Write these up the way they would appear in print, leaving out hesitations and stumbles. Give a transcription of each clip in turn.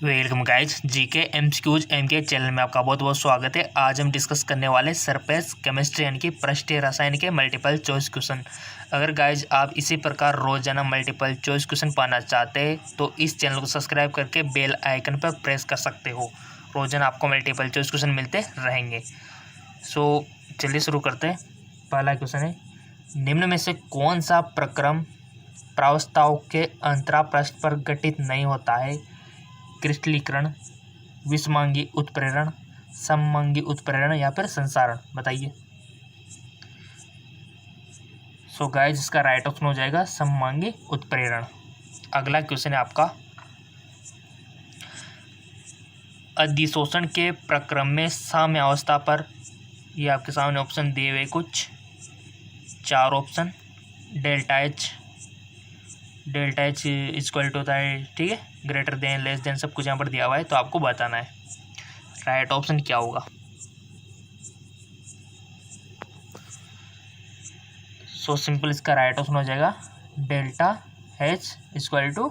Welcome guys GK MCQs MK channel में आपका बहुत बहुत स्वागत है। आज हम डिस्कस करने वाले सरफेस केमिस्ट्री यानी कि पृष्ठीय रसायन के मल्टीपल चॉइस क्वेश्चन। अगर गाइज आप इसी प्रकार रोजाना मल्टीपल चॉइस क्वेश्चन पाना चाहते हैं तो इस चैनल को सब्सक्राइब करके बेल आइकन पर प्रेस कर सकते हो। रोजाना आपको मल्टीपल चॉइस क्वेश्चन मिलते रहेंगे। सो चलिए शुरू करते हैं। पहला क्वेश्चन है, निम्न में से कौन सा प्रक्रम प्रावस्ताव के अंतरापृष्ठ पर गठित नहीं होता है? क्रिस्टलीकरण, विषमांगी उत्प्रेरण, सममांगी उत्प्रेरण या फिर संसारण। बताइए। सो गाइस इसका राइट ऑप्शन हो जाएगा सममांगी उत्प्रेरण। अगला क्वेश्चन है आपका, अधिशोषण के प्रक्रम में साम्यावस्था पर, ये आपके सामने ऑप्शन दिए हुए कुछ 4 option. Delta H equal to होता है, ठीक है, ग्रेटर देन, लेस देन, सब कुछ यहाँ पर दिया हुआ है, तो आपको बताना है राइट ऑप्शन क्या होगा। सो सिंपल इसका राइट ऑप्शन हो जाएगा delta H equal to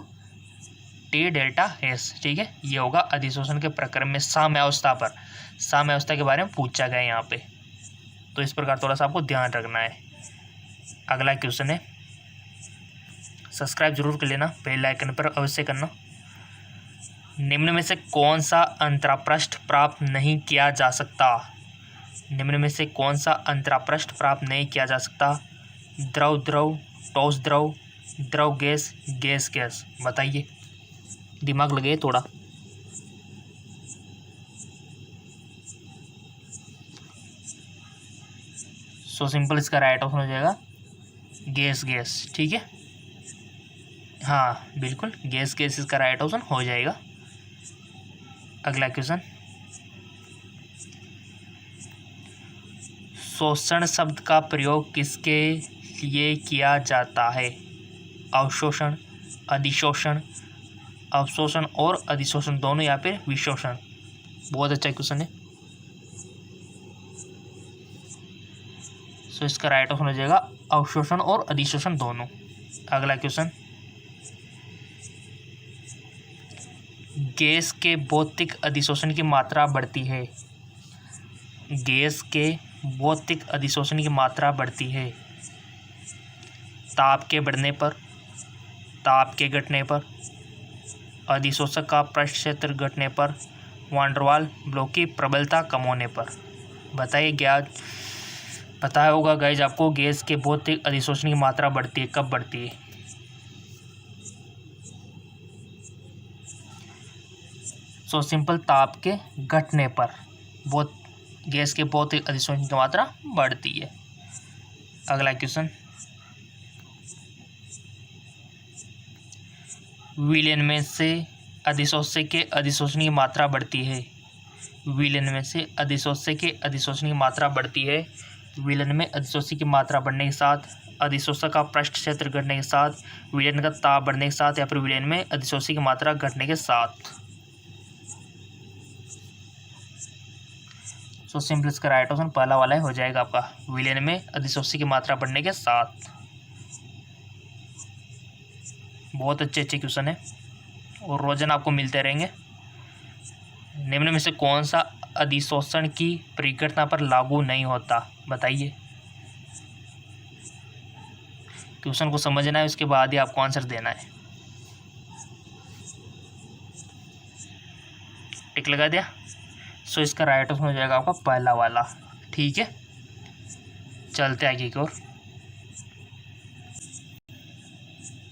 T delta S. ठीक है, ये होगा अधिशोषण के प्रक्रम में साम्यावस्था पर। साम्यावस्था के बारे में पूछा गया है यहाँ पे, तो इस प्रकार थोड़ा सा आपको ध्यान रखना है। अगला क्वेश्चन है, सब्सक्राइब जरूर कर लेना, बेल आइकन पर अवश्य करना। निम्न में से कौन सा अंतरापृष्ठ प्राप्त नहीं किया जा सकता? निम्न में से कौन सा अंतरापृष्ठ प्राप्त नहीं किया जा सकता? द्रव द्रव, ठोस द्रव, द्रव गैस, गैस गैस। बताइए, दिमाग लगे थोड़ा। सो सिंपल इसका राइट ऑप्शन हो जाएगा गैस गैस। ठीक है, हाँ बिल्कुल, गैस गैस इसका राइट ऑप्शन हो जाएगा। अगला क्वेश्चन, शोषण शब्द का प्रयोग किसके लिए किया जाता है? अवशोषण, अधिशोषण, अवशोषण और अधिशोषण दोनों या फिर विशोषण। बहुत अच्छा क्वेश्चन है। सो इसका राइट ऑप्शन हो जाएगा अवशोषण और अधिशोषण दोनों। अगला क्वेश्चन, गैस के भौतिक अधिशोषण की मात्रा बढ़ती है। गैस के भौतिक अधिशोषण की मात्रा बढ़ती है ताप के बढ़ने पर, ताप के घटने पर, अधिशोषक का पृष्ठ क्षेत्र घटने पर, वान डेर वाल ब्लॉक की प्रबलता कम होने पर। बताइए, क्या पता होगा गाइज आपको गैस के भौतिक अधिशोषण की मात्रा बढ़ती है, कब बढ़ती है? सो सिंपल, ताप के घटने पर बहुत गैस के भौतिक अधिशोषण की मात्रा बढ़ती है। अगला क्वेश्चन, विलयन में से अधिशोष्य के अधिशोषण की मात्रा बढ़ती है। विलयन में से अधिशोष्य के अधिशोषण की मात्रा बढ़ती है। विलयन में अधिशोष्य की मात्रा बढ़ने के साथ, अधिशोषक का पृष्ठ क्षेत्र घटने के साथ, विलयन का ताप बढ़ने के साथ, या फिर विलयन में अधिशोष्य की मात्रा घटने के साथ। सो सिंपल इसका राइट ऑप्शन पहला वाला हो जाएगा आपका, विलयन में अधिशोष्य की मात्रा बढ़ने के साथ। बहुत अच्छे क्वेश्चन है और रोजाना आपको मिलते रहेंगे। निम्न में से कौन सा अधिशोषण की परिघटना पर लागू नहीं होता? बताइए। क्वेश्चन को समझना है, उसके बाद ही आपको आंसर देना है। टिक लगा दिया? सो इसका राइट ऑप्शन हो जाएगा आपका पहला वाला। ठीक है, चलते आगे की ओर।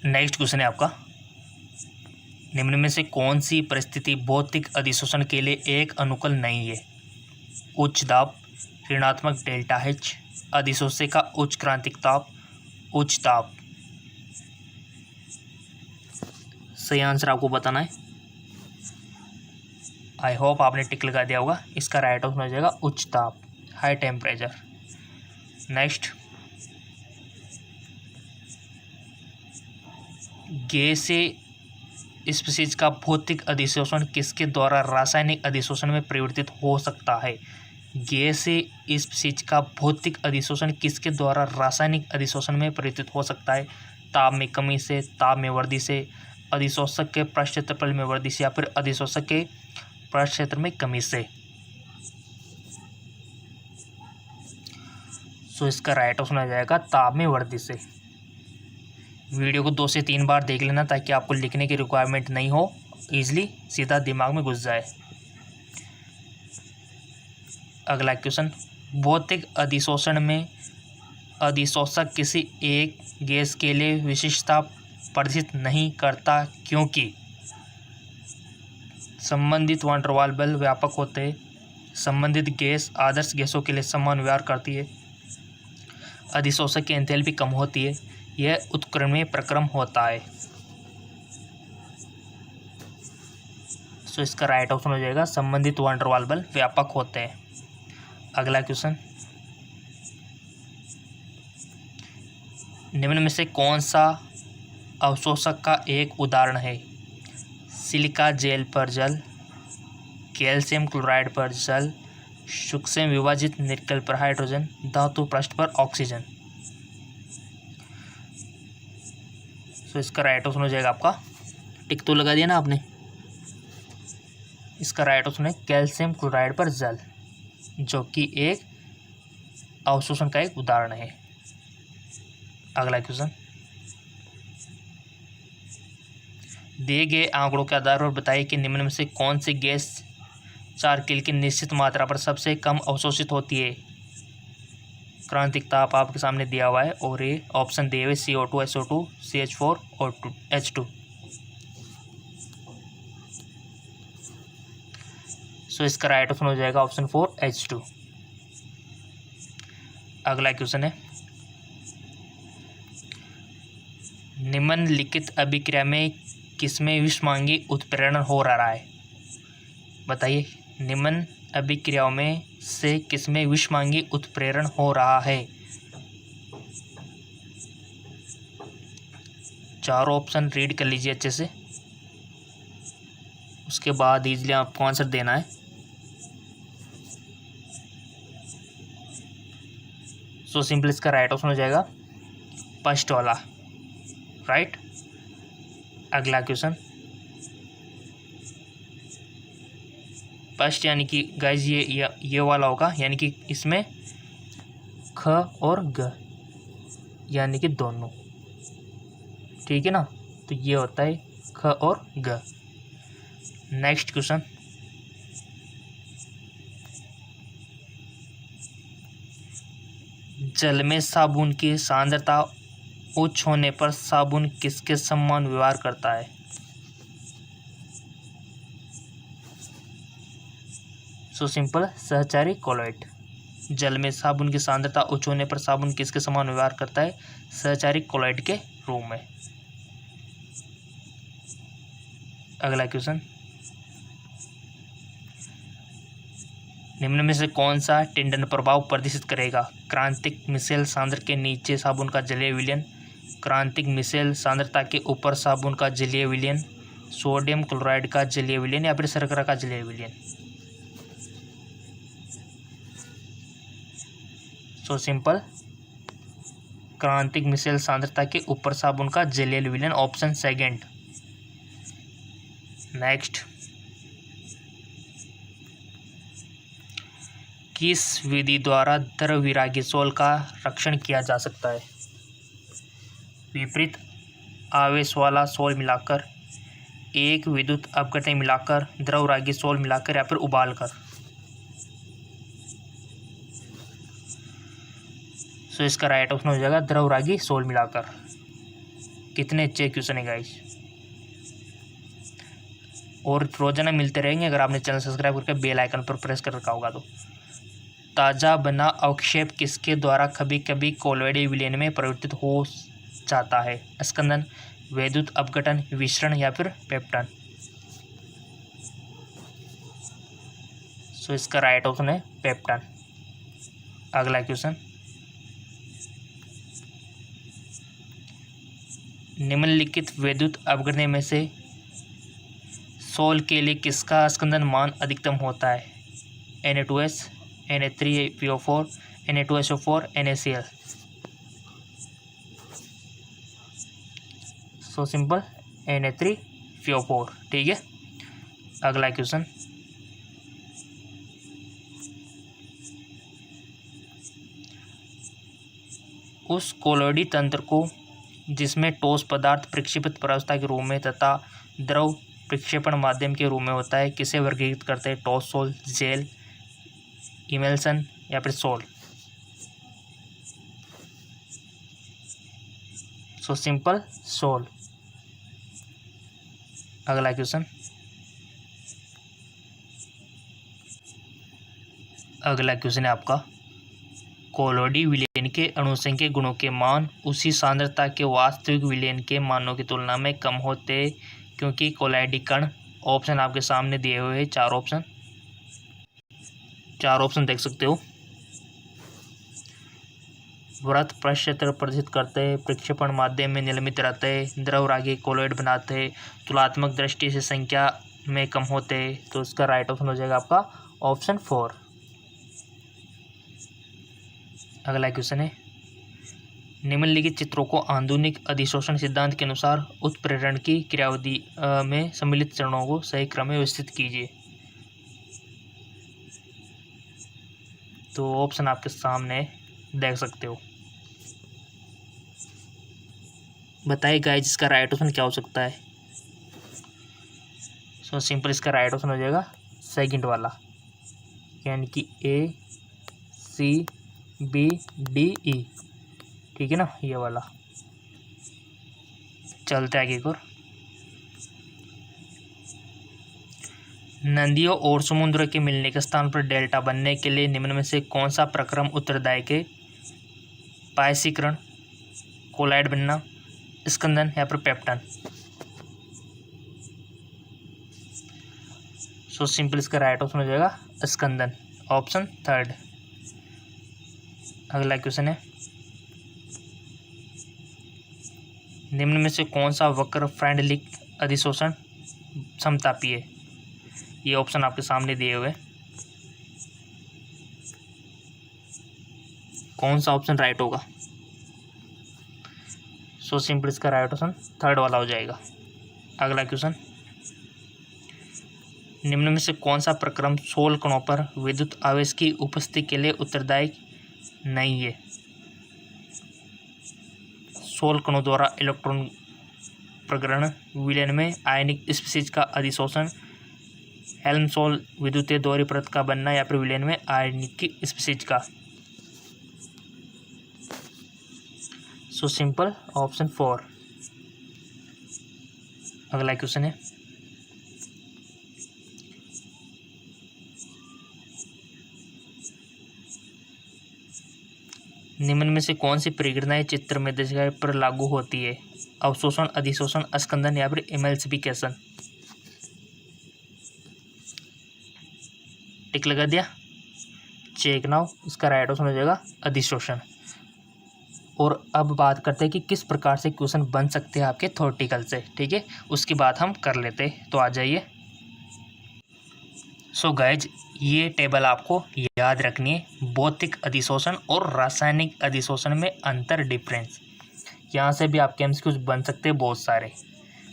नेक्स्ट क्वेश्चन है आपका, निम्न में से कौन सी परिस्थिति भौतिक अधिशोषण के लिए एक अनुकूल नहीं है? उच्च दाब, ऋणात्मक डेल्टा एच, अधिशोष्य का उच्च क्रांतिक ताप, उच्च ताप। सही आंसर आपको बताना है। आई होप आपने टिक लगा दिया होगा। इसका राइट ऑप्शन हो जाएगा उच्च ताप, हाई टेम्परेचर। नेक्स्ट, गैसीय स्पीशीज का भौतिक अधिशोषण किसके द्वारा रासायनिक अधिशोषण में परिवर्तित हो सकता है? गैसीय स्पीशीज का भौतिक अधिशोषण किसके द्वारा रासायनिक अधिशोषण में परिवर्तित हो सकता है? ताप में कमी से, ताप में वृद्धि से, अधिशोषक के पृष्ठ क्षेत्रफल में वृद्धि से या फिर अधिशोषक के पृष्ठ क्षेत्र में कमी से। सो इसका राइट ऑप्शन आ जाएगा ताप में वृद्धि से। वीडियो को 2 से 3 बार देख लेना ताकि आपको लिखने की रिक्वायरमेंट नहीं हो, इजीली सीधा दिमाग में घुस जाए। अगला क्वेश्चन, भौतिक अधिशोषण में अधिशोषक किसी एक गैस के लिए विशिष्टता प्रदर्शित नहीं करता क्योंकि संबंधित वान डर वाल बल व्यापक होते हैं, संबंधित गैस आदर्श गैसों के लिए समान व्यवहार करती है, अधिशोषक की एंथैल्पी कम होती है, यह उत्क्रमणीय प्रक्रम होता है। सो इसका राइट ऑप्शन हो जाएगा संबंधित वान डर वाल बल व्यापक होते हैं। अगला क्वेश्चन, निम्न में से कौन सा अवशोषक का एक उदाहरण है? सिलिका जेल पर जल, कैल्शियम क्लोराइड पर जल, सूक्ष्म विभाजित निकल पर हाइड्रोजन, धातु पृष्ठ पर ऑक्सीजन। तो इसका राइट ऑप्शन हो जाएगा आपका, टिक तो लगा दिया ना आपने, इसका राइट ऑप्शन है कैल्शियम क्लोराइड पर जल, जो कि एक अवशोषण का एक उदाहरण है। अगला क्वेश्चन, दिए गए आंकड़ों के आधार पर बताइए कि निम्न में से कौन सी गैस 4 किल की निश्चित मात्रा पर सबसे कम अवशोषित होती है? क्रांतिक ताप आपके सामने दिया हुआ है और ये ऑप्शन दिए हुए CO2, SO2, CH4 और H2। सो इसका राइट ऑप्शन हो जाएगा ऑप्शन 4 H2। अगला क्वेश्चन है, निम्नलिखित अभिक्रिया में किसमें विषमांगी उत्प्रेरण हो रहा है? बताइए, निम्न अभिक्रियाओं में से किसमें विषमांगी उत्प्रेरण हो रहा है? 4 ऑप्शन रीड कर लीजिए अच्छे से, उसके बाद इजीली आपको आंसर देना है। सो सिंपल इसका राइट ऑप्शन हो जाएगा फर्स्ट वाला, राइट। अगला क्वेश्चन, फर्स्ट यानी कि गाइज ये वाला होगा, यानी कि इसमें ख और ग यानी कि दोनों, ठीक है ना, तो ये होता है ख और ग। नेक्स्ट क्वेश्चन, जल में साबुन की सांद्रता उच्च होने पर साबुन किसके समान व्यवहार करता है? सो सिंपल, सहचारी कोलॉइड। जल में साबुन की सांद्रता उच्च होने पर साबुन किसके समान व्यवहार करता है? सहचारी कोलॉइड के रूप में। अगला क्वेश्चन, निम्न में से कौन सा टिंडन प्रभाव प्रदर्शित करेगा? क्रांतिक मिसेल सांद्र के नीचे साबुन का जलीय विलयन, क्रांतिक मिसेल सांद्रता के ऊपर साबुन का जलीय विलयन, सोडियम क्लोराइड का जलीय विलयन या फिर शर्करा का जलीय विलयन। सो सिंपल, क्रांतिक मिसेल सांद्रता के ऊपर साबुन का जलीय विलयन, ऑप्शन सेकंड। नेक्स्ट, किस विधि द्वारा द्रवविरागी सोल का रक्षण किया जा सकता है? विपरीत आवेश वाला सोल मिलाकर, एक विद्युत अपघटन मिलाकर, द्रवरागी सोल मिलाकर या फिर उबालकर। सो इसका राइट ऑप्शन हो जाएगा द्रवरागी सोल मिलाकर। कितने अच्छे क्वेश्चन है गाइस, और रोजाना मिलते रहेंगे अगर आपने चैनल सब्सक्राइब करके बेल आइकन पर प्रेस कर रखा होगा तो। ताज़ा बना अवक्षेप किसके द्वारा कभी कभी कोलॉइडल विलयन में परिवर्तित हो जाता है? स्कंदन, वैद्युत अपघटन, विसरण या फिर पेप्टन। सो इसका राइट ऑप्शन है पेप्टन। अगला क्वेश्चन, निम्नलिखित वैद्युत अपघटन में से सोल के लिए किसका स्कंदन मान अधिकतम होता है? Na2S, Na3PO4, Na2SO4, NaCl। So simple, Na3 CO4। ठीक है, अगला क्वेश्चन, उस कोलोइडी तंत्र को जिसमें ठोस पदार्थ प्रक्षेपित प्रावस्था के रूप में तथा द्रव प्रक्षेपण माध्यम के रूप में होता है, किसे वर्गीकृत करते हैं? ठोस, सोल, जेल, इमल्सन या फिर सोल? So simple, sol. अगला क्वेश्चन, अगला क्वेश्चन है आपका, कोलोइडी विलयन के अणुसंख्यक गुणों के मान उसी सांद्रता के वास्तविक विलयन के मानों की तुलना में कम होते क्योंकि कोलोइडी कण, ऑप्शन आपके सामने दिए हुए हैं, चार ऑप्शन देख सकते हो। वृत्त प्रक्षेत्र प्रदर्शित करते, प्रक्षेपण माध्यम में निलंबित रहते, द्रवरागी कोलोइड बनाते, तुलनात्मक दृष्टि से संख्या में कम होते। तो इसका राइट ऑप्शन हो जाएगा आपका ऑप्शन 4। अगला क्वेश्चन है, निम्नलिखित चित्रों को आधुनिक अधिशोषण सिद्धांत के अनुसार उत्प्रेरण की क्रियाविधि में सम्मिलित चरणों को सही क्रम में व्यवस्थित कीजिए। तो ऑप्शन आपके सामने देख सकते हो। बताइए गाइस, इसका राइट ऑप्शन क्या हो सकता है? सो सिंपल, इसका राइट ऑप्शन हो जाएगा सेकंड वाला, यानी कि ACBDE। ठीक है ना, ये वाला। चलते आगे एक और, नदियों और समुद्र के मिलने के स्थान पर डेल्टा बनने के लिए निम्न में से कौन सा प्रक्रम उत्तरदायी है? पायसीकरण, कोलाइड बनना, स्कंदन या फिर पेप्टन? सो सिंपल, इसका राइट ऑप्शन हो जाएगा स्कंदन, ऑप्शन 3। अगला क्वेश्चन है, निम्न में से कौन सा वक्र फ्रेंडलिक अधिशोषण समतापी है? ये ऑप्शन आपके सामने दिए हुए, कौन सा ऑप्शन राइट होगा? सो सिंपल, इसका राइट ऑप्शन 3rd वाला हो जाएगा। अगला क्वेश्चन, निम्न में से कौन सा प्रक्रम सोल कणों पर विद्युत आवेश की उपस्थिति के लिए उत्तरदायी नहीं है? सोल कणों द्वारा इलेक्ट्रॉन प्रग्रहण, विलयन में आयनिक स्पीशीज का अधिशोषण, हेल्महोल्ट्ज विद्युतीय दोहरी परत का बनना या फिर विलयन में आयनिक स्पीशीज का? So simple, option 4। अगला क्वेश्चन है, निम्न में से कौन सी परिघटनाएं चित्र में दर्शाए पर लागू होती है? अवशोषण, अधिशोषण, स्कंदन या फिर इमल्सिफिकेशन? टिक लगा दिया, चेक नाउ। इसका राइट ऑप्शन हो जाएगा अधिशोषण। और अब बात करते हैं कि किस प्रकार से क्वेश्चन बन सकते हैं आपके थ्योरेटिकल से। ठीक है, उसकी बात हम कर लेते हैं, तो आ जाइए। सो गाइज, ये टेबल आपको याद रखनी है, भौतिक अधिशोषण और रासायनिक अधिशोषण में अंतर, डिफरेंस। यहाँ से भी आपके एमसीक्यूज बन सकते हैं बहुत सारे।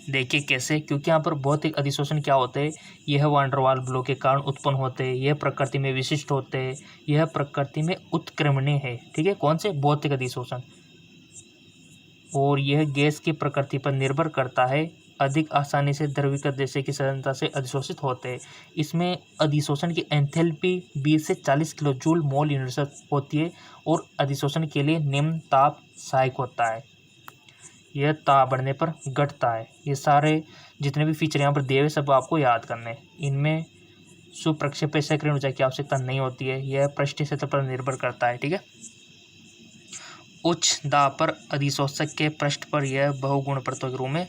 देखिए कैसे, क्योंकि यहाँ पर भौतिक अधिशोषण क्या होते हैं, यह वान डेर वाल्स बलों के कारण उत्पन्न होते हैं, यह प्रकृति में विशिष्ट होते हैं, यह प्रकृति में उत्क्रमणीय है। ठीक है, कौन से? भौतिक अधिशोषण। और यह गैस की प्रकृति पर निर्भर करता है, अधिक आसानी से द्रवीकृत जैसे की सघनता से अधिशोषित होते हैं। इसमें अधिशोषण की एंथैल्पी 20 से 40 किलो जूल मोल यूनिट होती है और अधिशोषण के लिए निम्न ताप सहायक होता है। यह ताप बढ़ने पर घटता है। ये सारे जितने भी फीचर यहाँ पर दिए हुए सब आपको याद करने हैं। इनमें सुप्रक्षेप्य सक्रिय ऊर्जा की आवश्यकता नहीं होती है, यह पृष्ठीय सतह पर निर्भर करता है। ठीक है, उच्च दाब पर अधिशोषक के पृष्ठ पर यह बहुगुण परतों के रूप में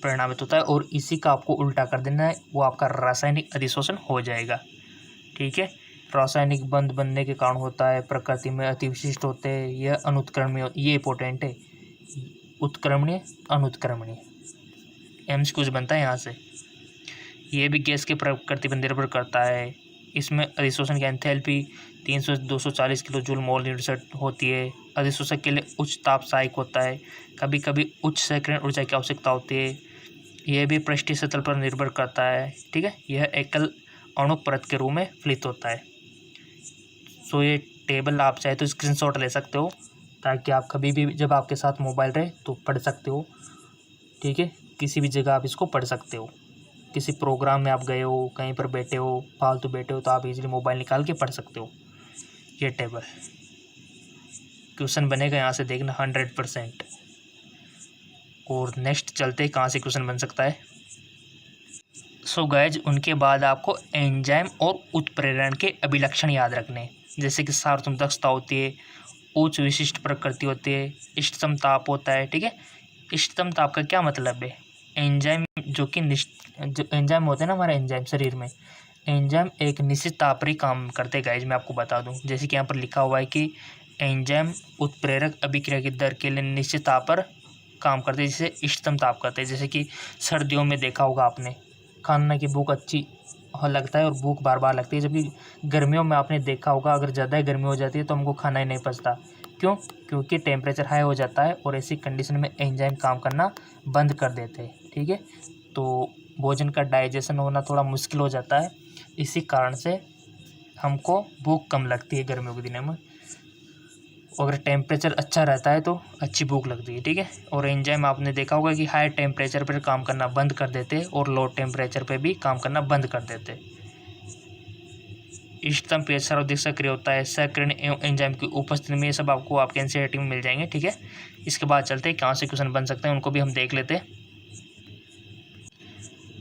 परिणामित होता है और इसी का आपको उल्टा कर देना है, वो आपका रासायनिक अधिशोषण हो जाएगा। ठीक है, रासायनिक बंध बनने के कारण होता है, प्रकृति में अति विशिष्ट होते हैं, यह अनुत्क्रमणीय, ये इंपॉर्टेंट है, उत्क्रमणीय, अनुत्क्रमणीय। एमसीक्यूज बनता है यहाँ से। यह भी गैस की प्रकृति पर निर्भर करता है। इसमें अधिशोषण की एंथैल्पी 300 से 240 किलो जूल मोल यूनिट होती है। अधिशोषक के लिए उच्च ताप सहायक होता है, कभी कभी उच्च सक्रियण ऊर्जा की आवश्यकता होती है। यह भी पृष्ठीय सतह पर निर्भर करता है, ठीक है। यह एकल अणु परत के रूप में फलित होता है। सो ये टेबल आप चाहे तो स्क्रीनशॉट ले सकते हो, ताकि आप कभी भी जब आपके साथ मोबाइल रहे तो पढ़ सकते हो, ठीक है। किसी भी जगह आप इसको पढ़ सकते हो, किसी प्रोग्राम में आप गए हो, कहीं पर बैठे हो, फालतू बैठे हो, तो आप इजीली मोबाइल निकाल के पढ़ सकते हो। ये टेबल क्वेश्चन बनेगा यहाँ से देखना 100%। और नेक्स्ट चलते कहाँ से क्वेश्चन बन सकता है। सो गाइज उनके बाद आपको एंजाइम और उत्प्रेरण के अभिलक्षण याद रखने, जैसे कि सार्वत्रिक दक्षता होती है, उच्च विशिष्ट प्रकृति होती है, इष्टतम ताप होता है, ठीक है। इष्टतम ताप का क्या मतलब है। एंजाइम जो एंजाइम होते हैं ना हमारे एंजाइम शरीर में, एंजाइम एक निश्चित ताप पर ही काम करते हैं गाइज। मैं आपको बता दूं, जैसे कि यहाँ पर लिखा हुआ है कि एंजाइम उत्प्रेरक अभिक्रिया की दर के लिए निश्चित ताप पर काम करते हैं, जिसे इष्टतम ताप करते हैं। जैसे कि सर्दियों में देखा होगा आपने, खाने की भूख अच्छी लगता है और भूख बार बार लगती है, जबकि गर्मियों में आपने देखा होगा अगर ज़्यादा गर्मी हो जाती है तो हमको खाना ही नहीं पचता। क्यों? क्योंकि टेम्परेचर हाई हो जाता है और ऐसी कंडीशन में एंजाइम काम करना बंद कर देते हैं, ठीक है। तो भोजन का डाइजेशन होना थोड़ा मुश्किल हो जाता है, इसी कारण से हमको भूख कम लगती है गर्मियों के दिनों में। अगर टेम्परेचर अच्छा रहता है तो अच्छी भूख लगती है, ठीक है। और एंजाइम आपने देखा होगा कि हाई टेम्परेचर पर काम करना बंद कर देते और लो टेम्परेचर पर भी काम करना बंद कर देते। इष्टतम पीएच सर्वाधिक सक्रिय होता है सक्रियण एवं एंजाइम की उपस्थिति में। ये सब आपको आपके एनसीईआरटी में मिल जाएंगे, ठीक है। इसके बाद चलते हैं कहाँ से क्वेश्चन बन सकते हैं, उनको भी हम देख लेते हैं।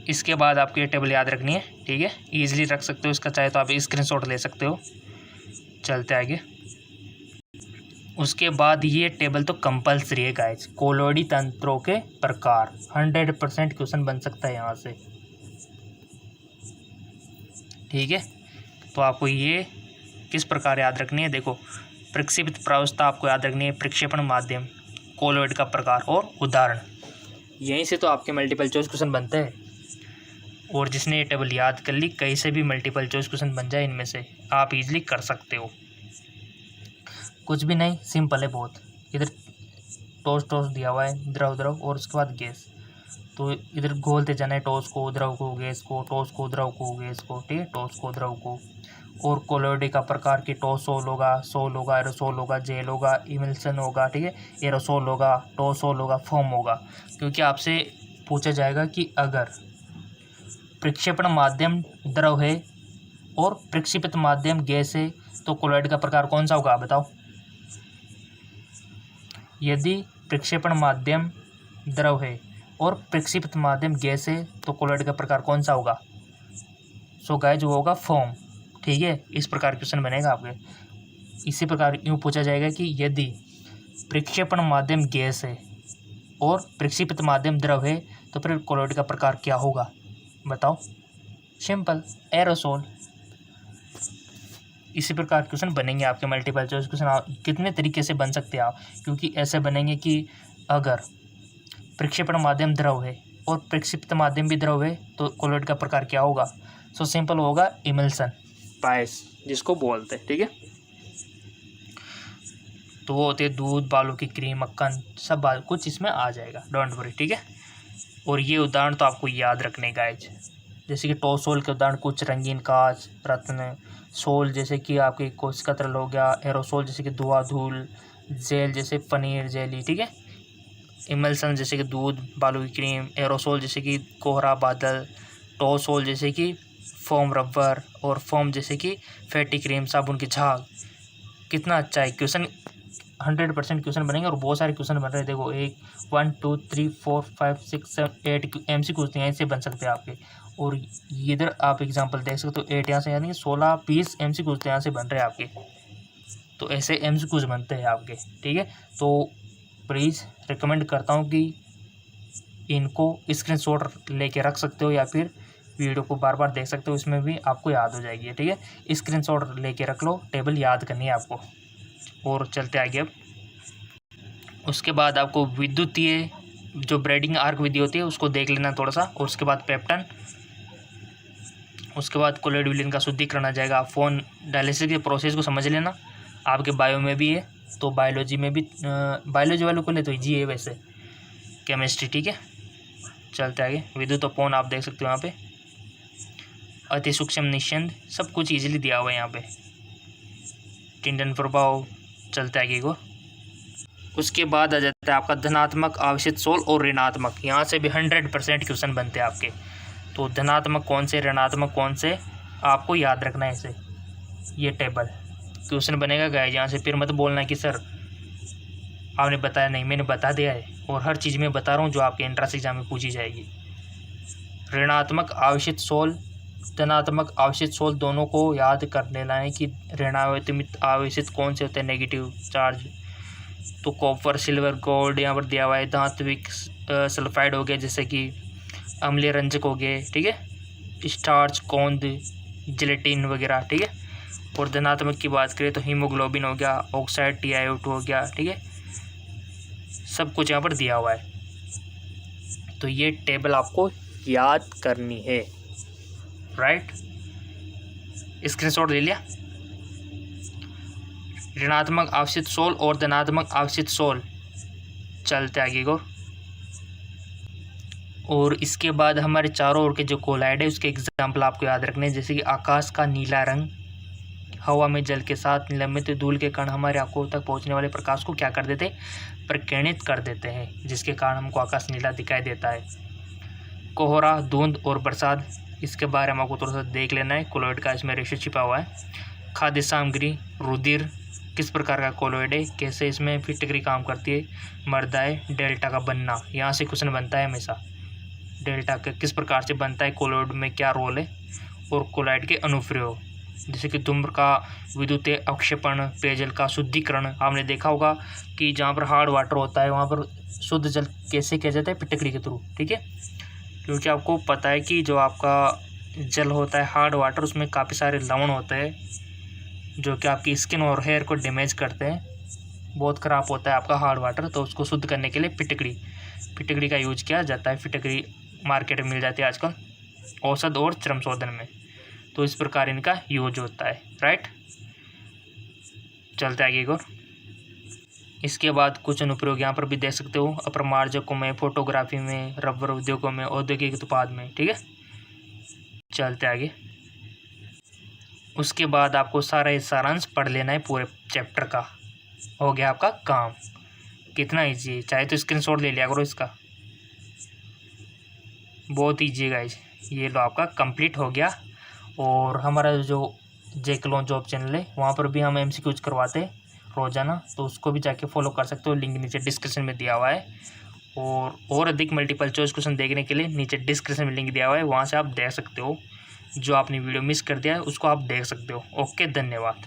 इसके बाद आपको ये टेबल याद रखनी है, ठीक है। ईजिली रख सकते हो इसका, चाहे तो आप स्क्रीनशॉट ले सकते हो। चलते आगे। उसके बाद ये टेबल तो कंपल्सरी है गाइस, कोलोइडी तंत्रों के प्रकार 100% क्वेश्चन बन सकता है यहाँ से, ठीक है। तो आपको ये किस प्रकार याद रखनी है, देखो प्रक्षेपित प्रावस्था आपको याद रखनी है, प्रक्षेपण माध्यम, कोलोइड का प्रकार और उदाहरण। यहीं से तो आपके मल्टीपल चॉइस क्वेश्चन बनते हैं। और जिसने ये टेबल याद कर ली, कहीं से भी मल्टीपल चॉइस क्वेश्चन बन जाए इनमें से, आप इजीली कर सकते हो। कुछ भी नहीं, सिंपल है बहुत। इधर टॉस दिया हुआ है, द्रव और उसके बाद गैस। तो इधर घोलते जाना है, टॉस को, द्रव को, गैस को, टॉस को, द्रव को, गैस को, ठीक है, टॉस को, द्रव को। और कोलोइड का प्रकार की टॉसोल होगा, सोल होगा, एरोसोल होगा, जेल होगा, इमल्सन होगा, ठीक है, एरोसोल होगा, टॉसोल होगा, फोम होगा। क्योंकि आपसे पूछा जाएगा कि अगर प्रक्षेपण माध्यम द्रव है और प्रक्षेपित माध्यम गैस है तो कोलोइड का प्रकार कौन सा होगा, बताओ। यदि प्रक्षेपण माध्यम द्रव है और प्रक्षेपित माध्यम गैस है तो कोलोइड का प्रकार कौन सा होगा। सो गाइस वो होगा फोम, ठीक है। इस प्रकार क्वेश्चन बनेगा आपके। इसी प्रकार यूँ पूछा जाएगा कि यदि प्रक्षेपण माध्यम गैस है और प्रक्षेपित माध्यम द्रव है तो फिर कोलोइड का प्रकार क्या होगा, बताओ। Simple, aerosol. इसी प्रकार क्वेश्चन बनेंगे आपके मल्टीपल चॉइस क्वेश्चन। कितने तरीके से बन सकते हैं आप, क्योंकि ऐसे बनेंगे कि अगर प्रक्षेपण माध्यम द्रव है और प्रक्षेपित माध्यम भी द्रव है तो कोलोइड का प्रकार क्या होगा। सो सिंपल होगा इमल्सन, पायस जिसको बोलते हैं, ठीक है। तो वो होते हैं दूध, बालू की क्रीम, मक्खन, सब कुछ इसमें आ जाएगा, डोंट वरी, ठीक है। और ये उदाहरण तो आपको याद रखने गाइज, जैसे कि टॉसोल के उदाहरण कुछ रंगीन कांच, रत्न, सोल जैसे कि आपके कोशिका तरल हो गया, एरोसोल जैसे कि धुआं धूल, जेल जैसे पनीर जेली, ठीक है। इमल्सन जैसे कि दूध, बालू की क्रीम, एरोसोल जैसे कि कोहरा बादल, टॉसोल जैसे कि फोम रबर, और फोम जैसे कि फैटी क्रीम, साबुन की झाग। कितना अच्छा है क्वेश्चन, 100% क्वेश्चन बनेंगे और बहुत सारे क्वेश्चन बन रहे हैं। देखो 1 2 3 4 5 6 7 8 MCQs यहाँ से बन सकते हैं आपके। और इधर आप एग्जांपल देख सकते हो 8 यहाँ से, यानी 16-20 MCQs यहाँ से बन रहे हैं आपके। तो ऐसे MCQs बनते हैं आपके, ठीक है। तो प्लीज़ रिकमेंड करता हूँ कि इनको स्क्रीनशॉट लेके रख सकते हो या फिर वीडियो को बार बार देख सकते हो, इसमें भी आपको याद हो जाएगी, ठीक है। स्क्रीनशॉट लेके रख लो, टेबल याद करनी है आपको। और चलते आगे अब। उसके बाद आपको विद्युतीय जो ब्रेडिंग आर्क विधि होती है उसको देख लेना थोड़ा सा, और उसके बाद पेप्टन, उसके बाद कोलोइड विलीन का शुद्धिकरण आ जाएगा। फोन डायलिसिस के प्रोसेस को समझ लेना, आपके बायो में भी है तो बायोलॉजी में भी, बायोलॉजी वालों को ले तो ईजी है वैसे, केमिस्ट्री, ठीक है। चलते आगे। विद्युत अपवन आप देख सकते हो यहाँ पे, अति सूक्ष्म निस्यंद, सब कुछ इजीली दिया हुआ है यहाँ पे। चिंतन प्रभाव, चलते आगे को। उसके बाद आ जाता है आपका धनात्मक आवेशित सोल और ऋणात्मक। यहाँ से भी 100% क्वेश्चन बनते हैं आपके। तो धनात्मक कौन से, ऋणात्मक कौन से, आपको याद रखना है इसे। ये टेबल क्वेश्चन बनेगा गाइस। यहाँ से फिर मत बोलना कि सर आपने बताया नहीं, मैंने बता दिया है और हर चीज़ में बता रहा हूँ जो आपके एंट्रेंस एग्जाम में पूछी जाएगी। ऋणात्मक आवेशित सोल, धनात्मक आवेशित सोल दोनों को याद कर लेना है कि ऋणात्मक आवेशित कौन से होते हैं, नेगेटिव चार्ज। तो कॉपर, सिल्वर, गोल्ड यहाँ पर दिया हुआ है। धात्विक सल्फाइड हो गया, जैसे कि अम्लीय रंजक हो गए, ठीक है, स्टार्च, गोंद, जिलेटिन वगैरह, ठीक है। और धनात्मक की बात करें तो हीमोग्लोबिन हो गया, ऑक्साइड, TiO2 हो गया, ठीक है, सब कुछ यहाँ पर दिया हुआ है। तो ये टेबल आपको याद करनी है, राइट। स्क्रीनशॉट ले लिया। ऋणात्मक आवेशित सोल और धनात्मक आवेशित सोल, चलते आगे को। और इसके बाद हमारे चारों ओर के जो कोलाइड है उसके एग्जाम्पल आपको याद रखने हैं, जैसे कि आकाश का नीला रंग, हवा में जल के साथ निलंबित धूल के कण हमारे आंखों तक पहुंचने वाले प्रकाश को क्या कर देते, प्रकीर्णित कर देते हैं, जिसके कारण हमको आकाश नीला दिखाई देता है। कोहरा, धुंध और बरसात, इसके बारे में आपको थोड़ा सा देख लेना है। कोलॉइड का इसमें रेशो छिपा हुआ है। खाद्य सामग्री, रुधिर किस प्रकार का कोलॉइड है, कैसे इसमें फिटकरी काम करती है। मर्दाए, डेल्टा का बनना, यहाँ से क्वेश्चन बनता है हमेशा। डेल्टा का किस प्रकार से बनता है, कोलॉइड में क्या रोल है। और कोलॉइड के अनुप्रयोग, जैसे कि धूम्र का विद्युत अवक्षेपण, पेयजल का शुद्धिकरण। आपने देखा होगा कि जहाँ पर हार्ड वाटर होता है वहाँ पर शुद्ध जल कैसे किया जाता है, फिटकरी के थ्रू, ठीक है। क्योंकि आपको पता है कि जो आपका जल होता है हार्ड वाटर, उसमें काफ़ी सारे लवण होते हैं जो कि आपकी स्किन और हेयर को डैमेज करते हैं, बहुत ख़राब होता है आपका हार्ड वाटर। तो उसको शुद्ध करने के लिए फिटकरी का यूज किया जाता है। फिटकरी मार्केट में मिल जाती है आजकल औषध और चर्म शोधन में। तो इस प्रकार इनका यूज होता है, राइट। चलते आगे को। इसके बाद कुछ अनुप्रयोग यहाँ पर भी देख सकते हो, अप्रमार्जकों में, फोटोग्राफी में, रबर उद्योगों में, औद्योगिक उत्पाद में, ठीक है। चलते आगे। उसके बाद आपको सारा ये सारांश पढ़ लेना है पूरे चैप्टर का। हो गया आपका काम। कितना ईजी है, चाहे तो स्क्रीनशॉट ले लिया करो इसका, बहुत ईजी है गाइस। ये लो आपका कंप्लीट हो गया। और हमारा जो जेक्लोन जॉब चैनल है वहाँ पर भी हम MCQs करवाते हैं रोज़ाना, तो उसको भी जाके फॉलो कर सकते हो, लिंक नीचे डिस्क्रिप्शन में दिया हुआ है। और अधिक मल्टीपल चॉइस क्वेश्चन देखने के लिए नीचे डिस्क्रिप्शन में लिंक दिया हुआ है, वहाँ से आप देख सकते हो। जो आपने वीडियो मिस कर दिया है उसको आप देख सकते हो। ओके, धन्यवाद।